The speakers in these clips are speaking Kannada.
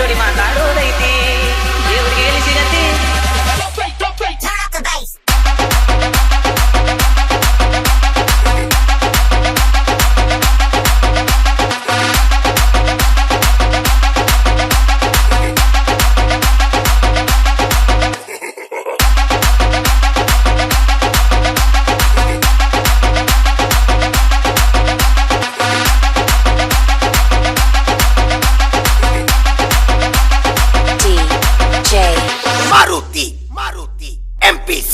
ಜೋಡಿ ಮಾತಾಡೋದೈತಿ ದೇವ್ರಿಗೆ ಎಲ್ಲಿ ಸಿಗತಿ Maruti MPC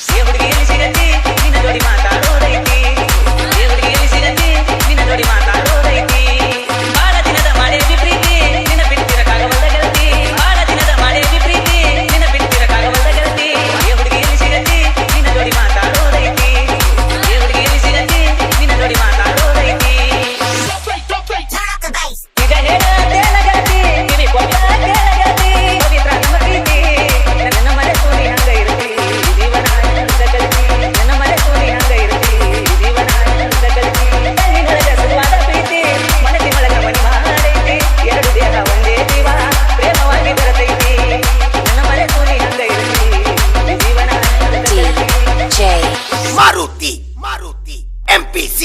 ದೇವ್ರಿಗೆ ಎಲ್ಲಿ ಸಿಗತಿ ನಿನ್ನ ಜೋಡಿ ಮಾತಾಡೋದೈತಿ ದೇವ್ರಿಗೆ ಎಲ್ಲಿ ಸಿಗತಿ ನಿನ್ನ ಜೋಡಿ ಮಾತಾಡೋದೈತಿ ಬಾಳ ದಿನದ ಮಾಡೇವಿ ಪ್ರೀತಿ ನಿನ್ನ ಬಿಟ್ಟಿರಕ್ಕಾಗವಲ್ದ ಗೆಳತಿ ಬಾಳ ದಿನದ ಮಾಡೇವಿ ಪ್ರೀತಿ ನಿನ್ನ ಬಿಟ್ಟಿರಕ್ಕಾಗವಲ್ದ ಗೆಳತಿ ದೇವ್ರಿಗೆ ಎಲ್ಲಿ ಸಿಗತಿ ನಿನ್ನ ಜೋಡಿ ಮಾತಾಡೋದೈತಿ ದೇವ್ರಿಗೆ ಎಲ್ಲಿ ಸಿಗತಿ ನಿನ್ನ ಜೋಡಿ ಮಾತಾಡೋದೈತಿ ಈಗ ಹೇಳತ್ತೇನ ಗೆಳತಿ ಕಿವಿ ಕೊಟ್ಟ ಕೇಳ ಗೆಳತಿ ಪವಿತ್ರ ನಿಮ್ಮ ಪ್ರೀತಿ ನನ್ನ ಮನೆ ಸೋನಿ ಹಂಗ ಇರ್ತಿ ಜೀವನ ಆನಂದ ಕಲಿತಿ ನನ್ನ ಮನೆ ಸೋನಿ ಹಂಗ ಇರ್ತಿ ಜೀವನ ಆನಂದ ಕಲಿತಿ ಕಣ್ಣಿನೊಳಗ ಸುಡುವಾದ ಪ್ರೀತಿ ಮನಸ್ಸಿನೊಳಗ ಮನಿ ಮಾಡೈತಿ ಎರಡು ದೇಹ ಒಂದೇ ಜೀವ ಪ್ರೇಮವಾಗಿ ಬರತೈತಿ ನನ್ನ ಮನೆ ಸೋನಿ ಹಂಗ ಇರ್ತಿ ಜೀವನ ಆನಂದ ಕಲಿತಿ Maruti MPC